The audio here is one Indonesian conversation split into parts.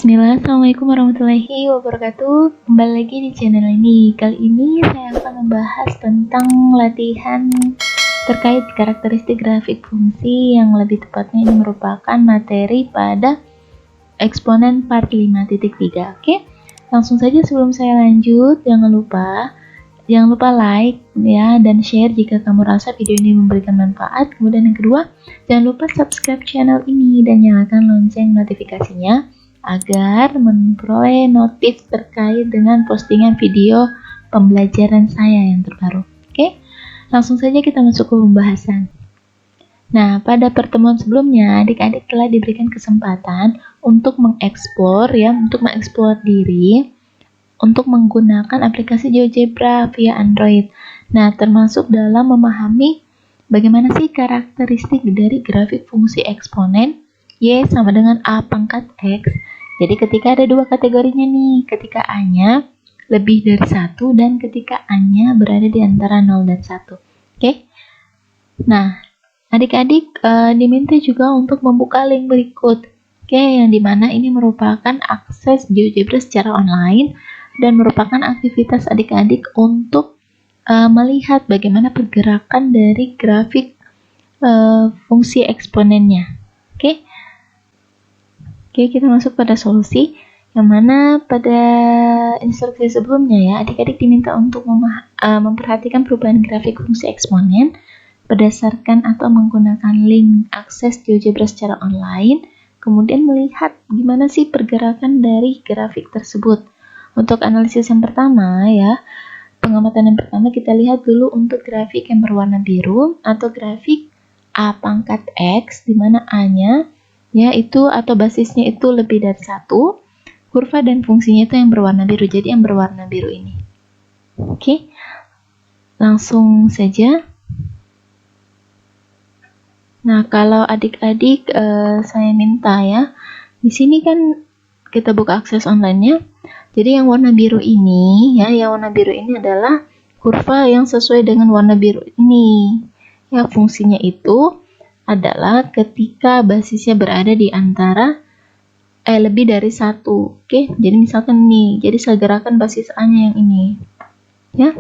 Bismillah, Assalamualaikum warahmatullahi wabarakatuh. Kembali lagi di channel ini. Kali ini saya akan membahas tentang latihan terkait karakteristik grafik fungsi, yang lebih tepatnya ini merupakan materi pada eksponen part 5.3. Oke, langsung saja sebelum saya lanjut, jangan lupa like ya, dan share jika kamu rasa video ini memberikan manfaat. Kemudian yang kedua, jangan lupa subscribe channel ini dan nyalakan lonceng notifikasinya agar memperoleh notif terkait dengan postingan video pembelajaran saya yang terbaru. Oke, langsung saja kita masuk ke pembahasan. Nah, pada pertemuan sebelumnya, adik-adik telah diberikan kesempatan untuk mengeksplor diri untuk menggunakan aplikasi GeoGebra via Android. Nah, termasuk dalam memahami bagaimana sih karakteristik dari grafik fungsi eksponen Y sama dengan A pangkat X. Jadi ketika ada dua kategorinya nih, ketika A-nya lebih dari 1 dan ketika A-nya berada di antara 0 dan 1. Oke. Nah, adik-adik diminta juga untuk membuka link berikut. Oke, yang dimana ini merupakan akses GeoGebra secara online dan merupakan aktivitas adik-adik untuk melihat bagaimana pergerakan dari grafik fungsi eksponennya. Oke. Oke, kita masuk pada solusi, yang mana pada instruksi sebelumnya ya, adik-adik diminta untuk memperhatikan perubahan grafik fungsi eksponen berdasarkan atau menggunakan link akses GeoGebra secara online, kemudian melihat gimana sih pergerakan dari grafik tersebut. Untuk analisis yang pertama ya, pengamatan yang pertama kita lihat dulu untuk grafik yang berwarna biru atau grafik A pangkat X, di mana A-nya ya itu atau basisnya itu lebih dari 1, kurva dan fungsinya itu yang berwarna biru, jadi yang berwarna biru ini. Oke, langsung saja. Nah, kalau adik-adik saya minta ya, di sini kan kita buka akses online-nya. Jadi yang warna biru ini ya, adalah kurva yang sesuai dengan warna biru ini. Ya, fungsinya itu adalah ketika basisnya berada di antara lebih dari 1. Oke, jadi misalkan nih, jadi saya gerakan basis A-nya yang ini. Ya.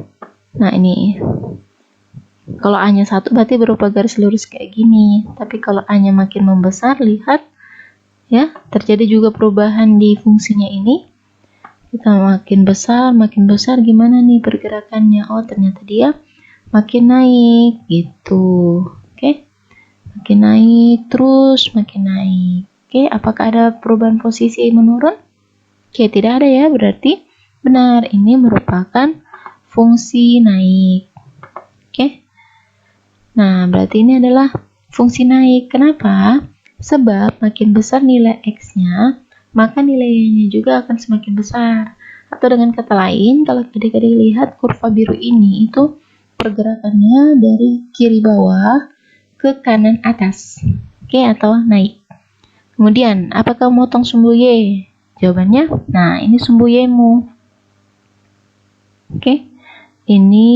Nah, ini. Kalau A-nya 1 berarti berupa garis lurus kayak gini. Tapi kalau A-nya makin membesar, lihat ya, terjadi juga perubahan di fungsinya ini. Kita makin besar gimana nih pergerakannya? Oh, ternyata dia makin naik gitu. Oke. Makin naik terus, makin naik. Oke, apakah ada perubahan posisi menurun? Oke, tidak ada ya, berarti benar, ini merupakan fungsi naik. Oke. Nah, berarti ini adalah fungsi naik. Kenapa? Sebab makin besar nilai X-nya, maka nilai Y-nya juga akan semakin besar. Atau dengan kata lain, kalau adik-adik lihat kurva biru ini, itu pergerakannya dari kiri bawah ke kanan atas, oke, atau naik. Kemudian, apakah memotong sumbu Y? Jawabannya, nah ini sumbu Y-mu. Oke, ini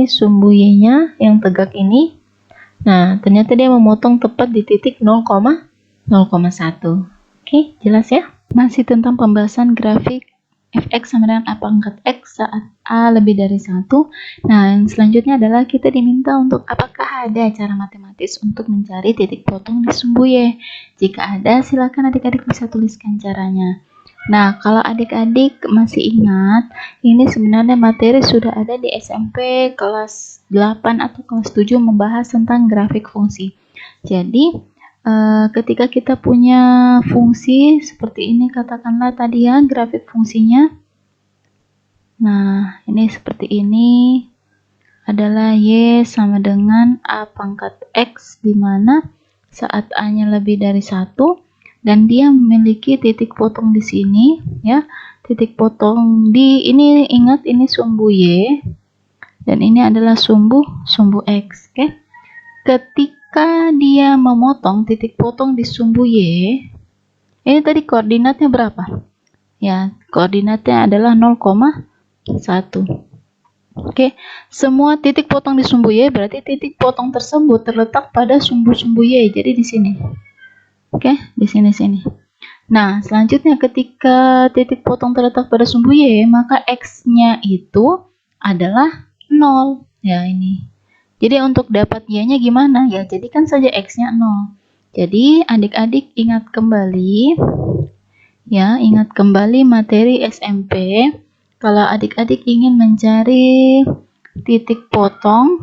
sumbu Y-nya yang tegak ini. Nah, ternyata dia memotong tepat di titik 0,1. Oke, jelas ya? Masih tentang pembahasan grafik fx sama dengan A pangkat X saat A lebih dari 1. Nah, yang selanjutnya adalah kita diminta untuk apakah ada cara matematis untuk mencari titik potong di sumbu Y. Jika ada, silakan adik-adik bisa tuliskan caranya. Nah, kalau adik-adik masih ingat, ini sebenarnya materi sudah ada di SMP kelas 8 atau kelas 7 membahas tentang grafik fungsi. Jadi, ketika kita punya fungsi seperti ini, katakanlah tadi ya grafik fungsinya. Nah, ini seperti ini adalah Y sama dengan A pangkat X, di mana saat A-nya lebih dari 1 dan dia memiliki titik potong di sini ya. Titik potong di ini, ingat ini sumbu Y dan ini adalah sumbu X, oke? Ketika dia memotong titik potong di sumbu Y, ini tadi koordinatnya berapa? Ya, koordinatnya adalah 0,1. Oke, semua titik potong di sumbu Y berarti titik potong tersebut terletak pada sumbu Y. Jadi di sini. Oke, di sini. Nah, selanjutnya ketika titik potong terletak pada sumbu Y, maka X-nya itu adalah 0. Ya, ini. Jadi untuk dapat Y-nya gimana? Ya, jadikan saja X-nya 0. Jadi, adik-adik ingat kembali, ya, ingat kembali materi SMP. Kalau adik-adik ingin mencari titik potong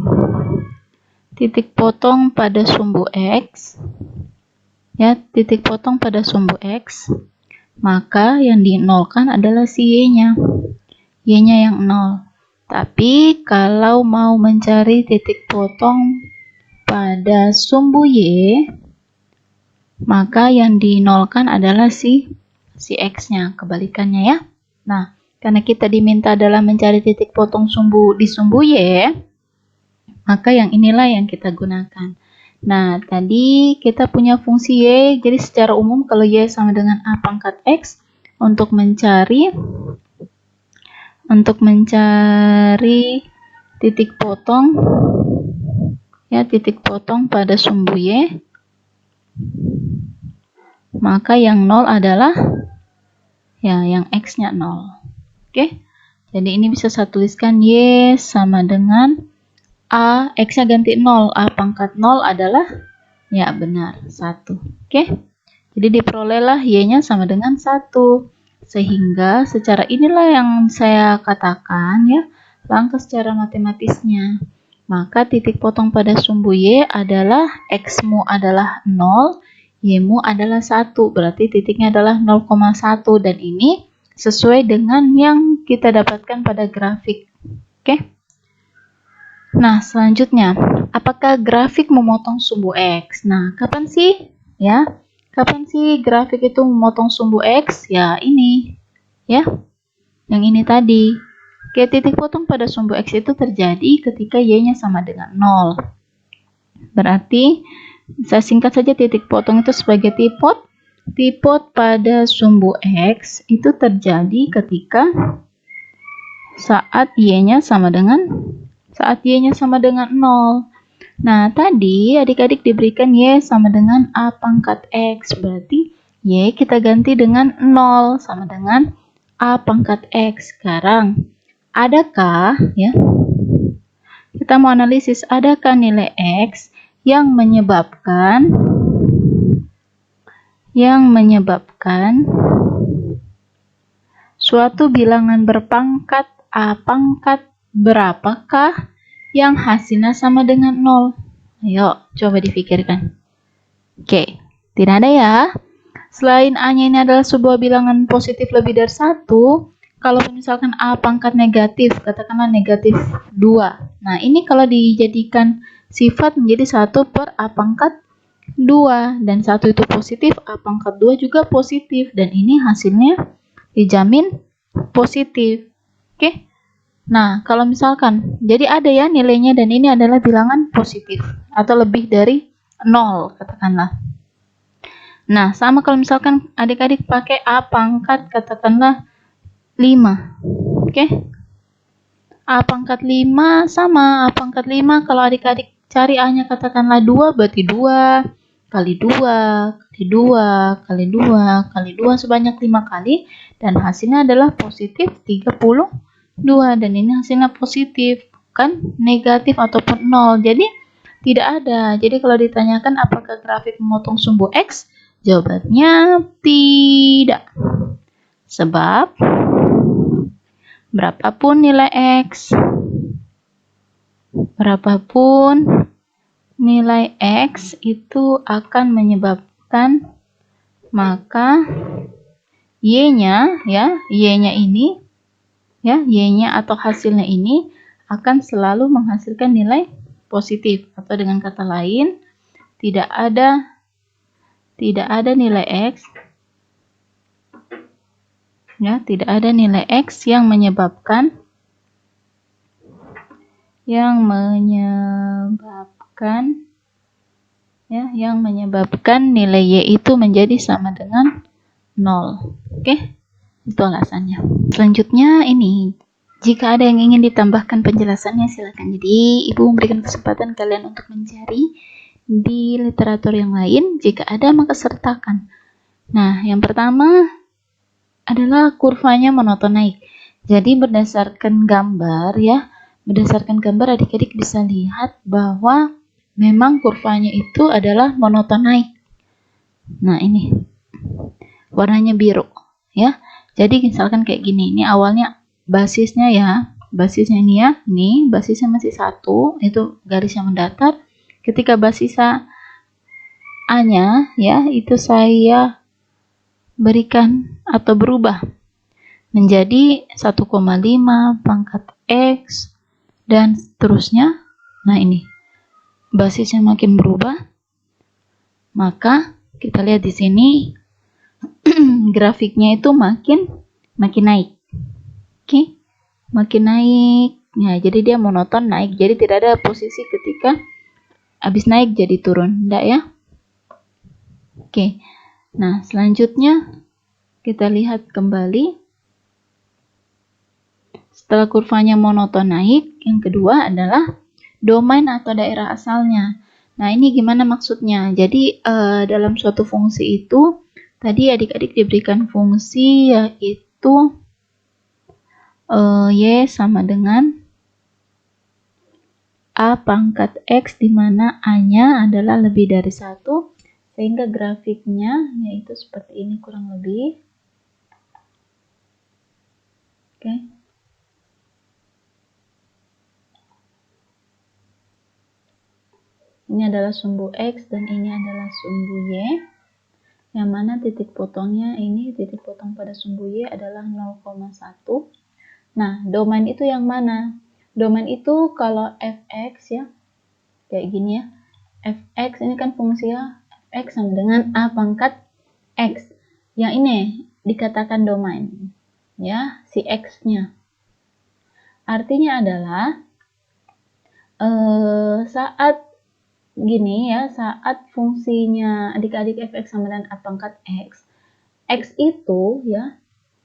pada sumbu X, ya, titik potong pada sumbu X, maka yang dinolkan adalah si Y-nya. Y-nya yang 0. Tapi kalau mau mencari titik potong pada sumbu Y, maka yang dinolkan adalah si X-nya. Kebalikannya ya. Nah, karena kita diminta adalah mencari titik potong di sumbu Y, maka yang inilah yang kita gunakan. Nah, tadi kita punya fungsi Y, jadi secara umum kalau Y sama dengan A pangkat X, untuk mencari titik potong, ya, titik potong pada sumbu Y, maka yang 0 adalah, ya, yang X-nya 0. Oke, jadi ini bisa saya tuliskan Y sama dengan A, X-nya ganti 0, A pangkat 0 adalah, ya, benar, 1. Oke, jadi diperolehlah Y-nya sama dengan 1. Sehingga secara inilah yang saya katakan, ya, langkah secara matematisnya. Maka titik potong pada sumbu Y adalah X-mu adalah 0, Y-mu adalah 1. Berarti titiknya adalah 0,1. Dan ini sesuai dengan yang kita dapatkan pada grafik. Oke. Nah, selanjutnya, apakah grafik memotong sumbu X? Nah, kapan sih? Ya, kapan sih grafik itu memotong sumbu X? Ya, ini. Ya, yang ini tadi. Oke, titik potong pada sumbu X itu terjadi ketika Y-nya sama dengan 0. Berarti, saya singkat saja titik potong itu sebagai tipot. Tipot pada sumbu X itu terjadi ketika saat Y-nya sama dengan 0. Nah, tadi adik-adik diberikan Y sama dengan A pangkat X. Berarti Y kita ganti dengan 0 sama dengan A pangkat X. Sekarang, adakah, ya, kita mau analisis, adakah nilai X yang menyebabkan suatu bilangan berpangkat A pangkat berapakah yang hasilnya sama dengan 0? Ayo, coba dipikirkan. Oke, tidak ada ya. Selain A-nya ini adalah sebuah bilangan positif lebih dari 1, kalau misalkan A pangkat negatif, katakanlah negatif 2. Nah, ini kalau dijadikan sifat menjadi 1 per A pangkat 2. Dan 1 itu positif, A pangkat 2 juga positif. Dan ini hasilnya dijamin positif. Oke. Nah, kalau misalkan, jadi ada ya nilainya dan ini adalah bilangan positif atau lebih dari 0, katakanlah. Nah, sama kalau misalkan adik-adik pakai A pangkat katakanlah 5. Oke? A pangkat 5 sama A pangkat 5 kalau adik-adik cari A-nya katakanlah 2, berarti 2 kali 2 kali 2 kali 2 kali 2 sebanyak 5 kali dan hasilnya adalah positif 32 dan ini hasilnya positif, bukan negatif ataupun 0. Jadi tidak ada. Jadi kalau ditanyakan apakah grafik memotong sumbu X, jawabannya tidak. Sebab berapapun nilai X, itu akan menyebabkan maka Y-nya, ya, Y-nya ini, ya, Y-nya atau hasilnya ini akan selalu menghasilkan nilai positif, atau dengan kata lain tidak ada nilai X, ya, tidak ada nilai X yang menyebabkan nilai Y itu menjadi sama dengan 0. Oke? Itu alasannya. Selanjutnya ini, jika ada yang ingin ditambahkan penjelasannya silakan. Jadi Ibu memberikan kesempatan kalian untuk mencari di literatur yang lain. Jika ada maka sertakan. Nah, yang pertama adalah kurvanya monoton naik. Jadi berdasarkan gambar ya, berdasarkan gambar adik-adik bisa lihat bahwa memang kurvanya itu adalah monoton naik. Nah, ini warnanya biru ya. Jadi misalkan kayak gini, ini awalnya basisnya ya, basisnya ini ya, ini basisnya masih 1, itu garis yang mendatar. Ketika basis A-nya ya, itu saya berikan atau berubah menjadi 1,5 pangkat X dan seterusnya. Nah, ini basisnya makin berubah, maka kita lihat di sini grafiknya itu makin naik. Oke, makin naik. Nah, jadi dia monoton naik. Jadi tidak ada posisi ketika habis naik jadi turun, enggak ya? Oke. Nah, selanjutnya kita lihat kembali. Setelah kurvanya monoton naik, yang kedua adalah domain atau daerah asalnya. Nah, ini gimana maksudnya? Jadi, dalam suatu fungsi itu, tadi adik-adik diberikan fungsi yaitu Y sama dengan A pangkat X, di mana A-nya adalah lebih dari 1, sehingga grafiknya yaitu seperti ini kurang lebih. Oke. Ini adalah sumbu X dan ini adalah sumbu Y. Yang mana titik potongnya ini, titik potong pada sumbu Y adalah 0,1. Nah, domain itu yang mana? Domain itu kalau fx ya, kayak gini ya. Fx ini kan fungsi ya, fx sama dengan A pangkat X. Yang ini dikatakan domain, ya, si X-nya. Artinya adalah saat gini ya, saat fungsinya adik-adik fx sama dengan A pangkat X, X itu ya,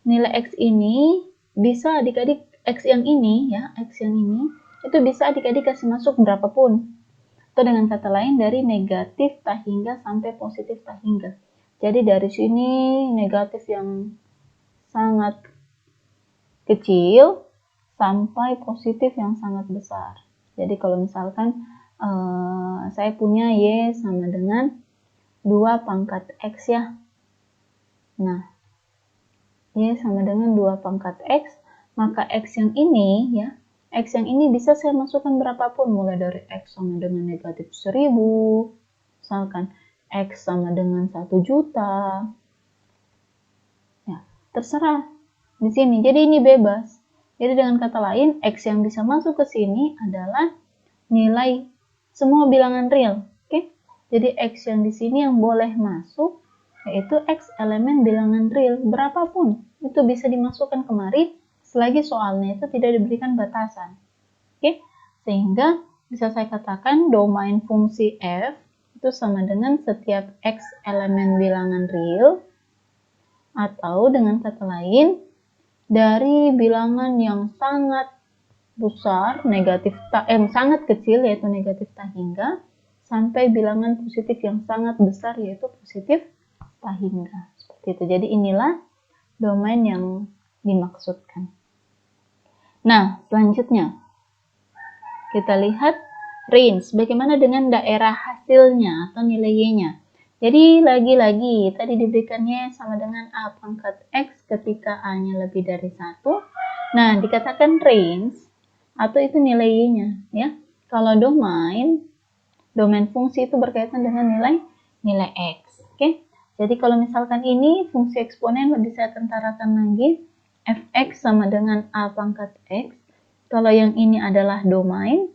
nilai X ini bisa adik-adik X yang ini ya, X yang ini itu bisa adik-adik kasih masuk berapapun. Atau dengan kata lain dari negatif tak hingga sampai positif tak hingga. Jadi dari sini negatif yang sangat kecil sampai positif yang sangat besar. Jadi kalau misalkan saya punya Y sama dengan 2 pangkat X ya. Nah, Y sama dengan 2 pangkat X, maka X yang ini ya, X yang ini bisa saya masukkan berapapun, mulai dari X sama dengan negatif 1000, misalkan X sama dengan 1 juta, ya terserah di sini. Jadi ini bebas. Jadi dengan kata lain, X yang bisa masuk ke sini adalah nilai semua bilangan real. Oke? Jadi X yang di sini yang boleh masuk yaitu X elemen bilangan real berapapun. Itu bisa dimasukkan kemari selagi soalnya itu tidak diberikan batasan. Oke? Sehingga bisa saya katakan domain fungsi f itu sama dengan setiap X elemen bilangan real, atau dengan kata lain dari bilangan yang sangat besar, negatif sangat kecil yaitu negatif tak hingga, sampai bilangan positif yang sangat besar yaitu positif tak hingga. Seperti itu. Jadi inilah domain yang dimaksudkan. Nah, selanjutnya kita lihat range. Bagaimana dengan daerah hasilnya atau nilai Y-nya? Jadi lagi-lagi tadi diberikannya sama dengan A pangkat X ketika A-nya lebih dari 1. Nah, dikatakan range atau itu nilai Y-nya ya. Kalau domain fungsi itu berkaitan dengan nilai X. Oke. Jadi kalau misalkan ini fungsi eksponen lebih saya tentarakan lagi, fx sama dengan A pangkat X. Kalau yang ini adalah domain,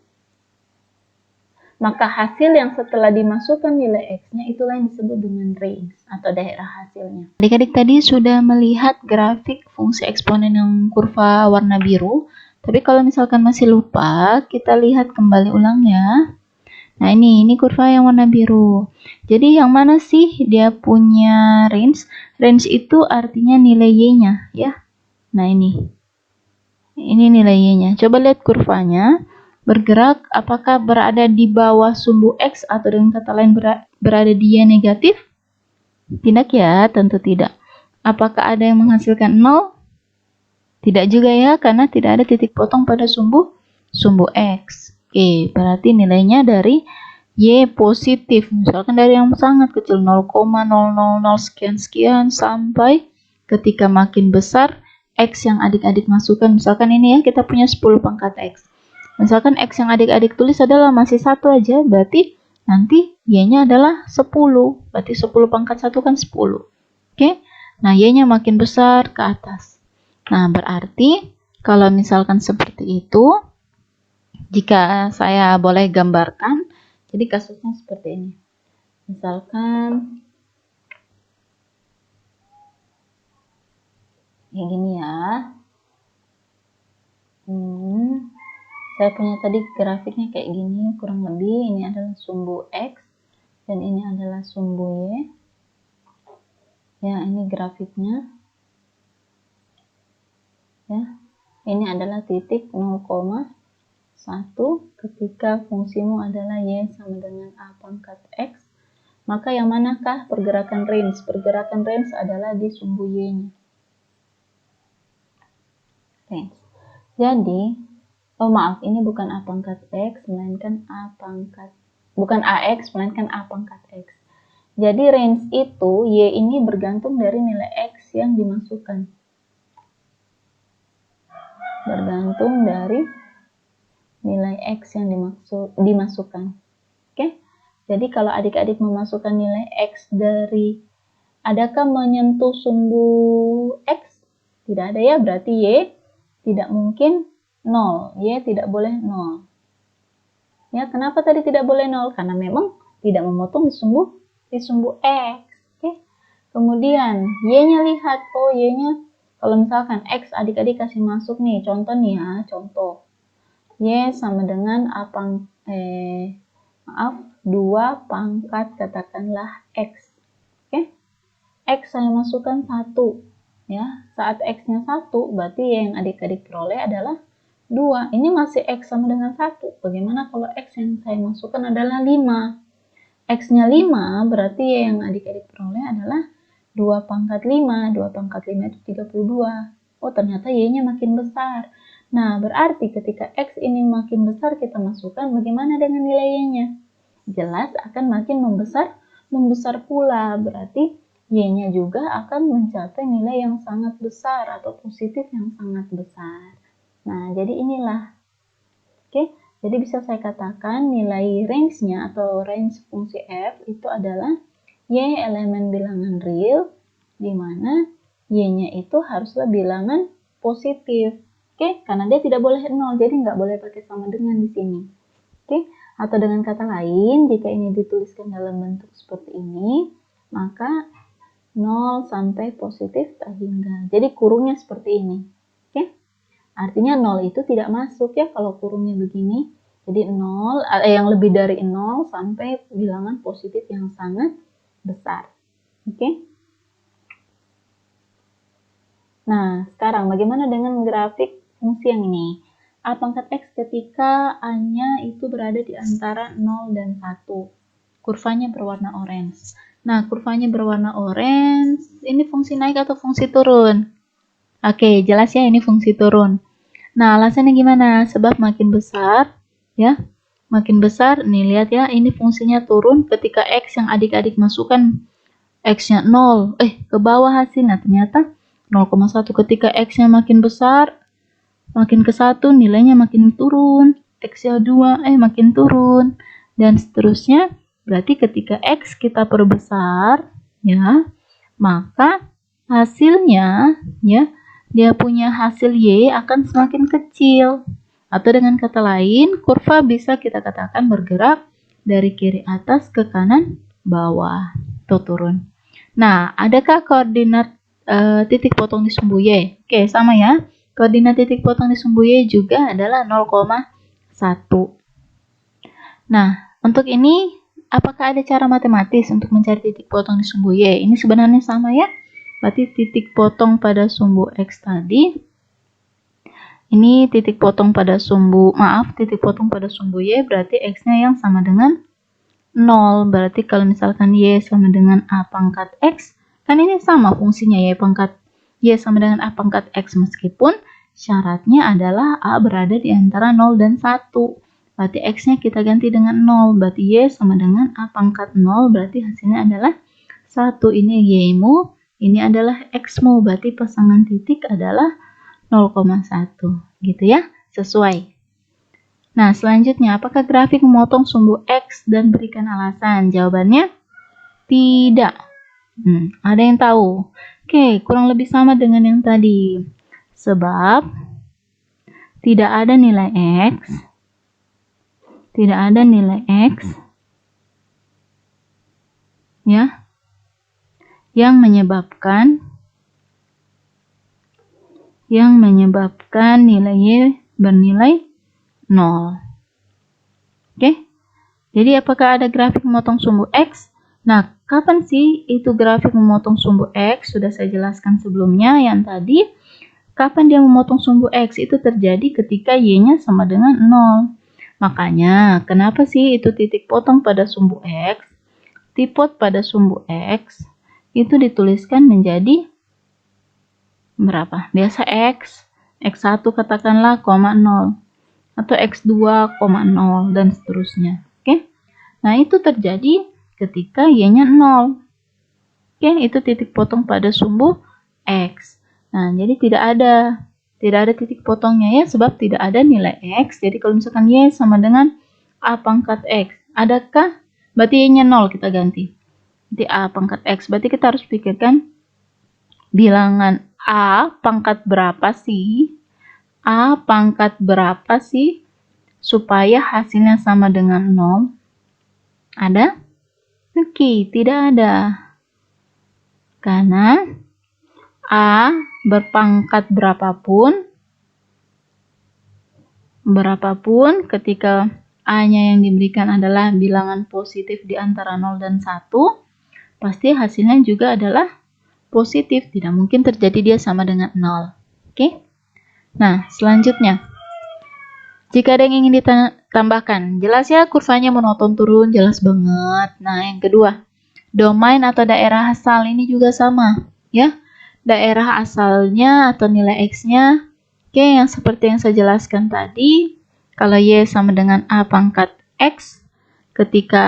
maka hasil yang setelah dimasukkan nilai X-nya itulah yang disebut dengan range atau daerah hasilnya. Adik-adik tadi sudah melihat grafik fungsi eksponen yang kurva warna biru. Tapi kalau misalkan masih lupa, kita lihat kembali ulangnya. Nah, ini kurva yang warna biru. Jadi yang mana sih dia punya range? Range itu artinya nilai Y-nya ya. Nah, ini nilai Y-nya. Coba lihat kurvanya. Bergerak apakah berada di bawah sumbu X atau dengan kata lain berada di Y negatif? Tidak ya, tentu tidak. Apakah ada yang menghasilkan 0? Tidak juga ya, karena tidak ada titik potong pada sumbu X. Oke, berarti nilainya dari Y positif. Misalkan dari yang sangat kecil 0,000 sekian-sekian sampai ketika makin besar X yang adik-adik masukkan. Misalkan ini ya, kita punya 10 pangkat X. Misalkan X yang adik-adik tulis adalah masih 1 aja, berarti nanti Y-nya adalah 10. Berarti 10 pangkat 1 kan 10. Oke, nah Y-nya makin besar ke atas. Nah, berarti kalau misalkan seperti itu, jika saya boleh gambarkan, jadi kasusnya seperti ini. Misalkan kayak gini ya. Saya punya tadi grafiknya kayak gini, kurang lebih ini adalah sumbu X dan ini adalah sumbu Y. Ya, ini grafiknya. Ya, ini adalah titik 0,1 ketika fungsimu adalah Y sama dengan A pangkat X. Maka yang manakah pergerakan range? Pergerakan range adalah di sumbu Y-nya. Range. Jadi, oh maaf, ini bukan A pangkat X, melainkan bukan AX, melainkan A pangkat X. Jadi range itu, Y ini bergantung dari nilai X yang dimasukkan. Bergantung dari nilai X yang dimasukkan. Oke? Jadi kalau adik-adik memasukkan nilai X dari, adakah menyentuh sumbu X? Tidak ada ya, berarti Y tidak mungkin 0. Y tidak boleh 0. Ya, kenapa tadi tidak boleh 0? Karena memang tidak memotong di sumbu X. Oke? Kemudian Y-nya lihat, oh Y-nya kalau misalkan X adik-adik kasih masuk nih, contoh nih ya, contoh. Y sama dengan 2 pangkat katakanlah X. Oke? X saya masukkan 1. Ya, saat X-nya 1, berarti Y yang adik-adik peroleh adalah 2. Ini masih X sama dengan 1. Bagaimana kalau X yang saya masukkan adalah 5? X-nya 5, berarti Y yang adik-adik peroleh adalah 2 pangkat 5. 2 pangkat 5 itu 32. Oh, ternyata Y-nya makin besar. Nah, berarti ketika X ini makin besar kita masukkan, bagaimana dengan nilai Y-nya? Jelas akan makin membesar pula. Berarti Y-nya juga akan mencapai nilai yang sangat besar atau positif yang sangat besar. Nah, jadi inilah. Oke, jadi bisa saya katakan nilai range-nya atau range fungsi f itu adalah Y elemen bilangan real, di mana Y-nya itu haruslah bilangan positif. Oke, karena dia tidak boleh 0, jadi nggak boleh pakai sama dengan di sini. Oke, atau dengan kata lain, jika ini dituliskan dalam bentuk seperti ini, maka 0 sampai positif tak hingga. Jadi kurungnya seperti ini. Oke, artinya 0 itu tidak masuk ya kalau kurungnya begini. Jadi 0, yang lebih dari 0 sampai bilangan positif yang sangat besar. Oke. Nah, sekarang bagaimana dengan grafik fungsi yang ini? A pangkat X ketika A-nya itu berada di antara 0 dan 1. Kurvanya berwarna orange. Nah, kurvanya berwarna orange, ini fungsi naik atau fungsi turun? Oke, jelas ya ini fungsi turun. Nah, alasannya gimana? Sebab makin besar, ya. Makin besar, nih lihat ya, ini fungsinya turun ketika X yang adik-adik masukkan X-nya 0. Ke bawah hasilnya ternyata 0,1. Ketika X-nya makin besar, makin ke 1, nilainya makin turun. X-nya 2, makin turun. Dan seterusnya, berarti ketika X kita perbesar, ya, maka hasilnya, ya, dia punya hasil Y akan semakin kecil. Atau dengan kata lain, kurva bisa kita katakan bergerak dari kiri atas ke kanan bawah atau turun. Nah, adakah koordinat titik potong di sumbu Y? Oke, sama ya. Koordinat titik potong di sumbu Y juga adalah 0,1. Nah, untuk ini, apakah ada cara matematis untuk mencari titik potong di sumbu Y? Ini sebenarnya sama ya. Berarti titik potong pada sumbu X tadi. Ini titik potong pada sumbu, titik potong pada sumbu Y berarti X-nya yang sama dengan 0. Berarti kalau misalkan Y sama dengan A pangkat X, kan ini sama fungsinya Y sama dengan A pangkat X, meskipun syaratnya adalah A berada di antara 0 dan 1. Berarti X-nya kita ganti dengan 0. Berarti Y sama dengan A pangkat 0, berarti hasilnya adalah 1. Ini Y-mu, ini adalah X-mu. Berarti pasangan titik adalah 0,1. Gitu ya, sesuai. Nah, selanjutnya, apakah grafik memotong sumbu X dan berikan alasan? Jawabannya, tidak. Ada yang tahu? Oke, kurang lebih sama dengan yang tadi. Sebab, tidak ada nilai X. Tidak ada nilai X. Ya. Yang menyebabkan nilai Y bernilai 0. Oke. Jadi apakah ada grafik memotong sumbu X? Nah, kapan sih itu grafik memotong sumbu X? Sudah saya jelaskan sebelumnya yang tadi. Kapan dia memotong sumbu X? Itu terjadi ketika Y-nya sama dengan 0. Makanya, kenapa sih itu titik potong pada sumbu X? Tipot pada sumbu X itu dituliskan menjadi berapa? Biasa X. X1 katakanlah, 0. Atau X2, 0 dan seterusnya. Oke. Nah, itu terjadi ketika Y-nya 0. Oke, itu titik potong pada sumbu X. Nah, jadi tidak ada titik potongnya ya, sebab tidak ada nilai X. Jadi kalau misalkan Y sama dengan A pangkat X, adakah? Berarti Y-nya 0 kita ganti. Jadi A pangkat X. Berarti kita harus pikirkan bilangan A pangkat berapa sih? A pangkat berapa sih supaya hasilnya sama dengan 0? Ada? Oke, tidak ada. Karena A berpangkat berapapun ketika A-nya yang diberikan adalah bilangan positif di antara 0 dan 1, pasti hasilnya juga adalah positif. Tidak mungkin terjadi dia sama dengan 0. Oke? Nah, selanjutnya. Jika ada yang ingin ditambahkan, jelas ya kurvanya monoton turun, jelas banget. Nah, yang kedua, domain atau daerah asal ini juga sama, ya. Daerah asalnya atau nilai X-nya, oke, yang seperti yang saya jelaskan tadi, kalau Y sama dengan A pangkat X, ketika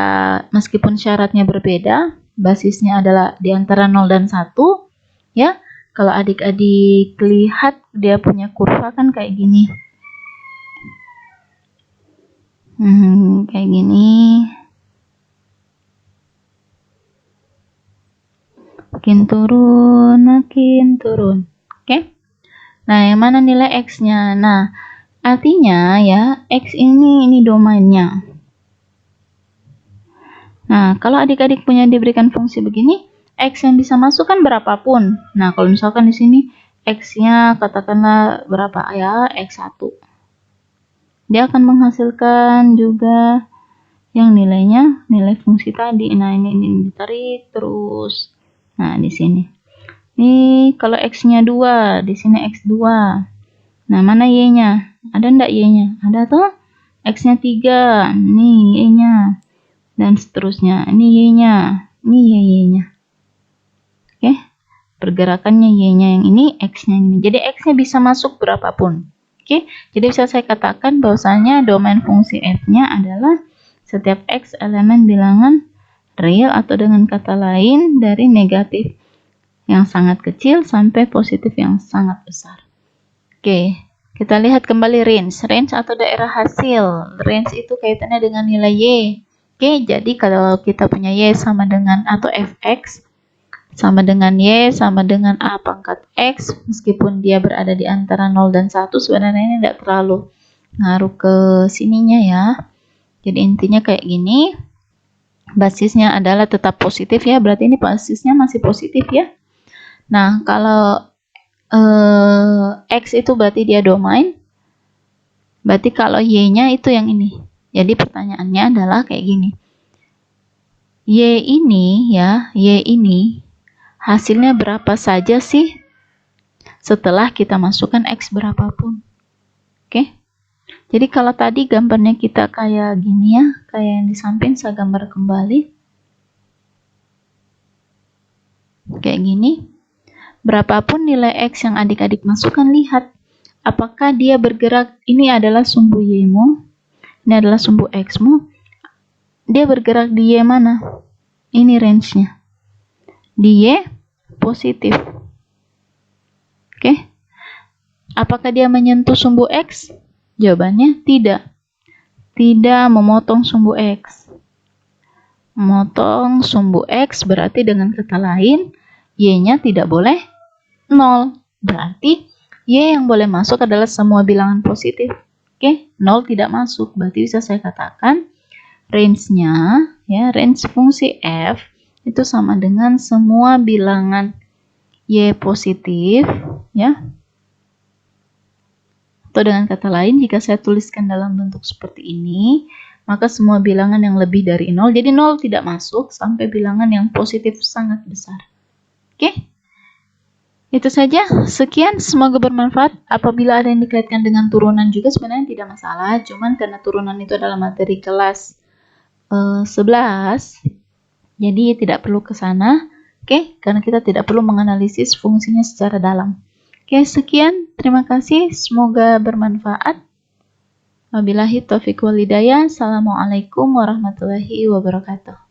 meskipun syaratnya berbeda, basisnya adalah di antara 0 dan 1, ya. Kalau adik-adik lihat dia punya kurva kan kayak gini. Kayak gini. Makin turun. Oke? Nah, yang mana nilai X-nya? Nah, artinya ya, X ini domainnya. Nah, kalau adik-adik diberikan fungsi begini, X yang bisa masuk kan berapapun. Nah, kalau misalkan di sini X-nya katakanlah berapa ya? X1. Dia akan menghasilkan juga yang nilainya, nilai fungsi tadi. Nah, ini ditarik terus. Nah, di sini. Ini kalau X-nya 2, di sini X2. Nah, mana Y-nya? Ada enggak Y-nya? Ada tuh? X-nya 3. Nih Y-nya. Dan seterusnya. Ini Y-nya. Ini Y-nya. Oke. Pergerakannya Y-nya yang ini, X-nya ini. Jadi X-nya bisa masuk berapapun. Oke. Jadi bisa saya katakan bahwasanya domain fungsi F-nya adalah setiap X elemen bilangan real atau dengan kata lain dari negatif yang sangat kecil sampai positif yang sangat besar. Oke. Kita lihat kembali range. Range atau daerah hasil. Range itu kaitannya dengan nilai Y. Oke, jadi kalau kita punya Y sama dengan atau Fx sama dengan Y sama dengan A pangkat X, meskipun dia berada di antara 0 dan 1, sebenarnya ini tidak terlalu ngaruh ke sininya ya. Jadi intinya kayak gini, basisnya adalah tetap positif ya, berarti ini basisnya masih positif ya. Nah, kalau X itu berarti dia domain, berarti kalau Y-nya itu yang ini. Jadi pertanyaannya adalah kayak gini. Y ini hasilnya berapa saja sih setelah kita masukkan X berapapun? Oke. Jadi kalau tadi gambarnya kita kayak gini ya, kayak yang di samping, saya gambar kembali. Kayak gini. Berapapun nilai X yang adik-adik masukkan, lihat apakah dia bergerak. Ini adalah sumbu Y-mu, ini adalah sumbu X-mu. Dia bergerak di Y mana? Ini range-nya. Di Y positif. Oke. Apakah dia menyentuh sumbu X? Jawabannya tidak. Tidak memotong sumbu X. Memotong sumbu X berarti dengan kata lain, Y-nya tidak boleh 0. Berarti Y yang boleh masuk adalah semua bilangan positif. Oke, 0 tidak masuk. Berarti bisa saya katakan range-nya, ya, range fungsi f itu sama dengan semua bilangan Y positif, ya. Atau dengan kata lain, jika saya tuliskan dalam bentuk seperti ini, maka semua bilangan yang lebih dari 0, jadi 0 tidak masuk sampai bilangan yang positif sangat besar. Oke? Itu saja. Sekian, semoga bermanfaat. Apabila ada yang dikaitkan dengan turunan juga sebenarnya tidak masalah, cuman karena turunan itu adalah materi kelas 11, jadi tidak perlu ke sana. Oke? Karena kita tidak perlu menganalisis fungsinya secara dalam. Oke, sekian. Terima kasih. Semoga bermanfaat. Wabillahi taufiq wal hidayah. Assalamualaikum warahmatullahi wabarakatuh.